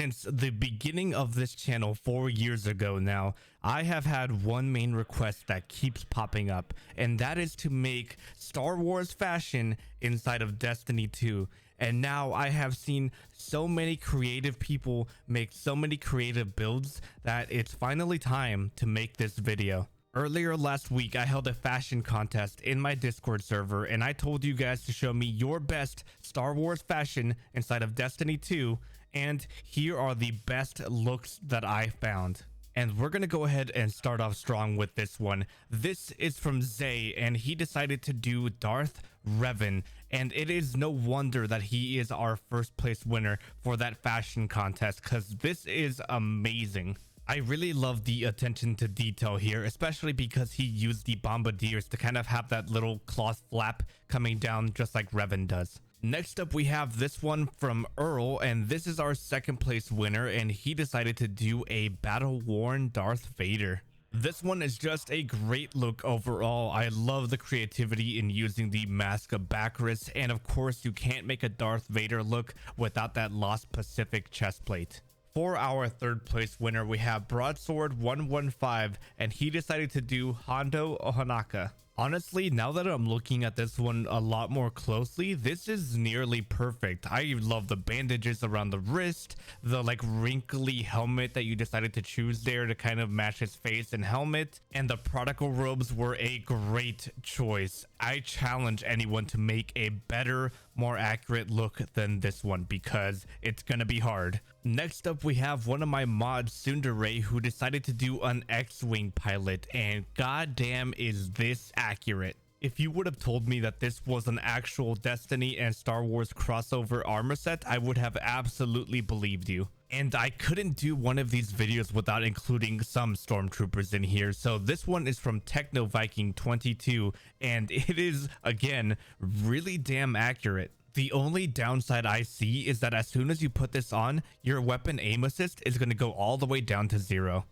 Since the beginning of this channel 4 years ago now, I have had one main request that keeps popping up, and that is to make Star Wars fashion inside of Destiny 2. And now I have seen so many creative people make so many creative builds that it's finally time to make this video. Earlier last week, I held a fashion contest in my Discord server, and I told you guys to show me your best Star Wars fashion inside of Destiny 2, and here are the best looks that I found. And we're gonna go ahead and start off strong with this one. This is from Zay, and he decided to do Darth Revan, and it is no wonder that he is our first place winner for that fashion contest, because this is amazing. I really love the attention to detail here, especially because he used the bombardiers to kind of have that little cloth flap coming down just like Revan does. Next up, we have this one from Earl, and this is our second place winner, and he decided to do a battle-worn Darth Vader. This one is just a great look overall. I love the creativity in using the Mask of Bacchus, and of course, you can't make a Darth Vader look without that Lost Pacific chestplate. For our third place winner, we have Broadsword 115, and he decided to do Hondo Ohnaka. Honestly, now that I'm looking at this one a lot more closely, this is nearly perfect. I love the bandages around the wrist, the like wrinkly helmet that you decided to choose there to kind of match his face and helmet, and the prodigal robes were a great choice. I challenge anyone to make a better, more accurate look than this one because it's gonna be hard. Next up, we have one of my mods, Tsyundere, who decided to do an X-Wing pilot, and goddamn is this accurate. If you would have told me that this was an actual Destiny and Star Wars crossover armor set, I would have absolutely believed you. And I couldn't do one of these videos without including some Stromtroopers in here. So this one is from Techno Viking 22, and it is, again, really damn accurate. The only downside I see is that as soon as you put this on, your weapon aim assist is going to go all the way down to 0.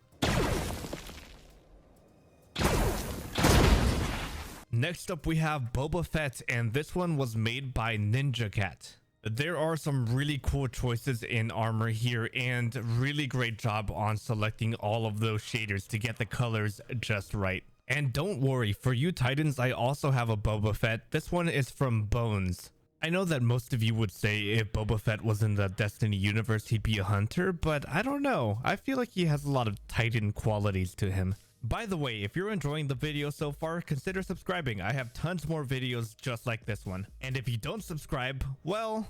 Next up, we have Boba Fett, and this one was made by Ninja Cat. There are some really cool choices in armor here, and really great job on selecting all of those shaders to get the colors just right. And don't worry, for you Titans, I also have a Boba Fett. This one is from Bones. I know that most of you would say if Boba Fett was in the Destiny universe, he'd be a hunter, but I don't know. I feel like he has a lot of Titan qualities to him. By the way, if you're enjoying the video so far, consider subscribing. I have tons more videos just like this one. And if you don't subscribe, well...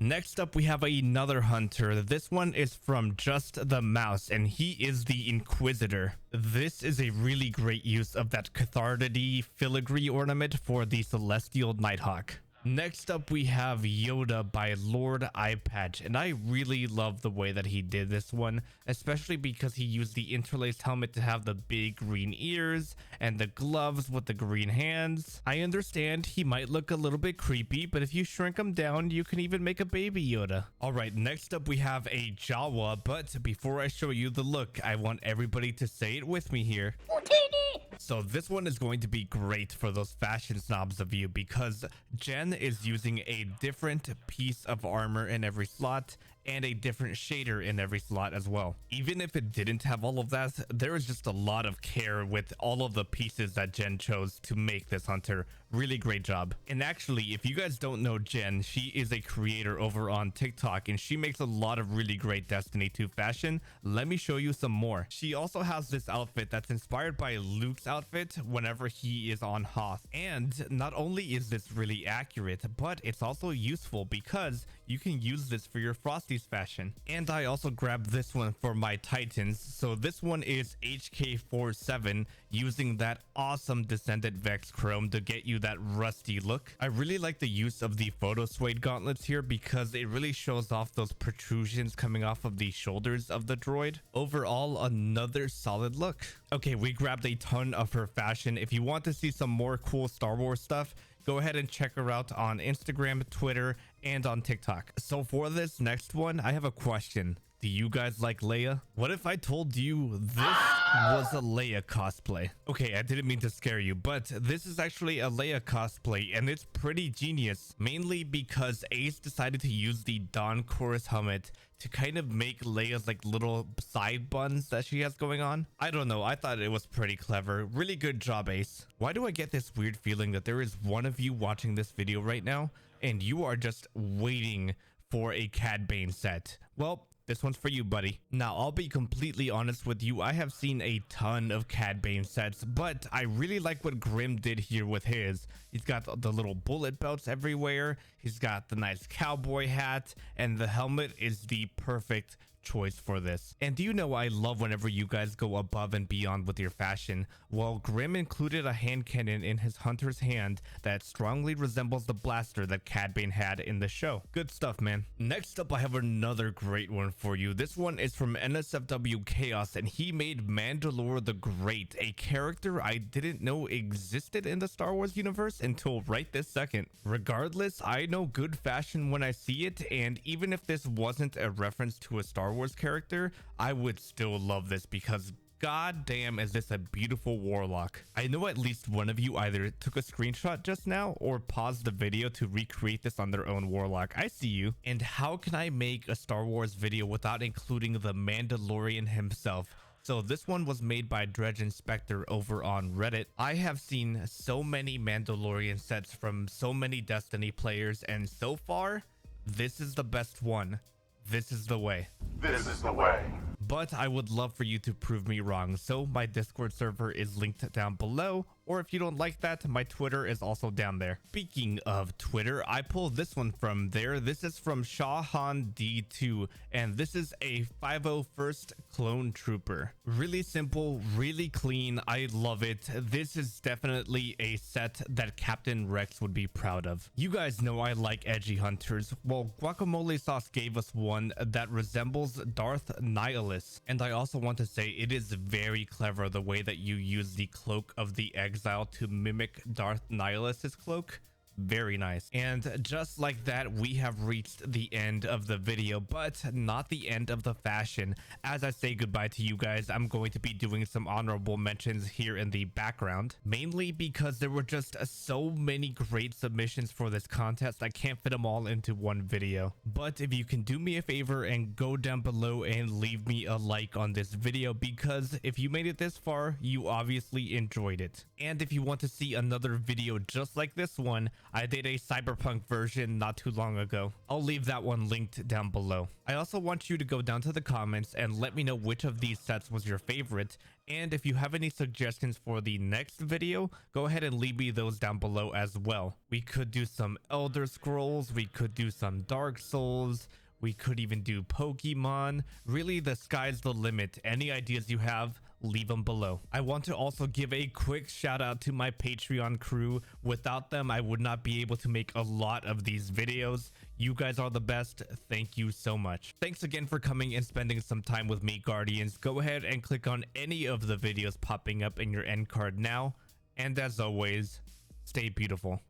Next up, we have another hunter. This one is from JustTheMouse, and he is the Inquisitor. This is a really great use of that cathartic filigree ornament for the Celestial Nighthawk. Next up, we have Yoda by Lord Eyepatch, and I really love the way that he did this one, especially because he used the interlaced helmet to have the big green ears and the gloves with the green hands. I understand he might look a little bit creepy, but if you shrink him down, you can even make a baby Yoda. Alright, next up we have a Jawa, but before I show you the look, I want everybody to say it with me here. So this one is going to be great for those fashion snobs of you because Jen is using a different piece of armor in every slot and a different shader in every slot as well. Even if it didn't have all of that, there is just a lot of care with all of the pieces that Jen chose to make this hunter. Really great job. And actually, if you guys don't know Jen, she is a creator over on TikTok and she makes a lot of really great Destiny 2 fashion. Let me show you some more. She also has this outfit that's inspired by Luke's outfit whenever he is on Hoth. And not only is this really accurate, but it's also useful because you can use this for your Frosty's fashion. And I also grabbed this one for my Titans. So this one is HK47 using that awesome Descendant Vex Chrome to get you that rusty look. I really like the use of the photo suede gauntlets here because it really shows off those protrusions coming off of the shoulders of the droid. Overall, another solid look. Okay, we grabbed a ton of her fashion. If you want to see some more cool Star Wars stuff, go ahead and check her out on Instagram, Twitter, and on TikTok. So for this next one, I have a question. Do you guys like Leia? What if I told you this was a Leia cosplay? Okay, I didn't mean to scare you, but this is actually a Leia cosplay, and it's pretty genius. Mainly because Ace decided to use the Dawn Chorus helmet to kind of make Leia's like little side buns that she has going on. I don't know, I thought it was pretty clever. Really good job, Ace. Why do I get this weird feeling that there is one of you watching this video right now and you are just waiting for a Cad Bane set? Well, this one's for you, buddy. Now, I'll be completely honest with you. I have seen a ton of Cad Bane sets, but I really like what Grimm did here with his. He's got the little bullet belts everywhere. He's got the nice cowboy hat, and the helmet is the perfect choice for this. And do you know, I love whenever you guys go above and beyond with your fashion. Well, Grimm included a hand cannon in his hunter's hand that strongly resembles the blaster that Cad Bane had in the show. Good stuff, man. Next up, I have another great one for you. This one is from NSFW Chaos, and he made Mandalore the Great, a character I didn't know existed in the Star Wars universe until right this second. Regardless, I know good fashion when I see it, and even if this wasn't a reference to a Star Wars character, I would still love this because god damn is this a beautiful warlock. I know at least one of you either took a screenshot just now or paused the video to recreate this on their own warlock. I see you. And how can I make a Star Wars video without including the Mandalorian himself? So this one was made by DredgenSpectre over on Reddit. I have seen so many Mandalorian sets from so many Destiny players, and so far this is the best one. This is the way. This is the way. But I would love for you to prove me wrong. So my Discord server is linked down below. Or if you don't like that, my Twitter is also down there. Speaking of Twitter, I pulled this one from there. This is from Shahan D2, and this is a 501st clone trooper. Really simple, really clean. I love it. This is definitely a set that Captain Rex would be proud of. You guys know I like edgy hunters. Well, Guacamole-Sauce gave us one that resembles Darth Nihilus. And I also want to say it is very clever the way that you use the cloak of the Exile to mimic Darth Nihilus's cloak. Very nice. And just like that, we have reached the end of the video, but not the end of the fashion. As I say goodbye to you guys, I'm going to be doing some honorable mentions here in the background, mainly because there were just so many great submissions for this contest. I can't fit them all into one video. But if you can do me a favor and go down below and leave me a like on this video, because if you made it this far, you obviously enjoyed it. And if you want to see another video just like this one, I did a cyberpunk version not too long ago. I'll leave that one linked down below. I also want you to go down to the comments and let me know which of these sets was your favorite. And if you have any suggestions for the next video, go ahead and leave me those down below as well. We could do some Elder Scrolls, we could do some Dark Souls, we could even do Pokemon. Really, the sky's the limit. Any ideas you have, leave them below. I want to also give a quick shout out to my Patreon crew. Without them, I would not be able to make a lot of these videos. You guys are the best. Thank you so much. Thanks again for coming and spending some time with me, Guardians. Go ahead and click on any of the videos popping up in your end card now. And as always, stay beautiful.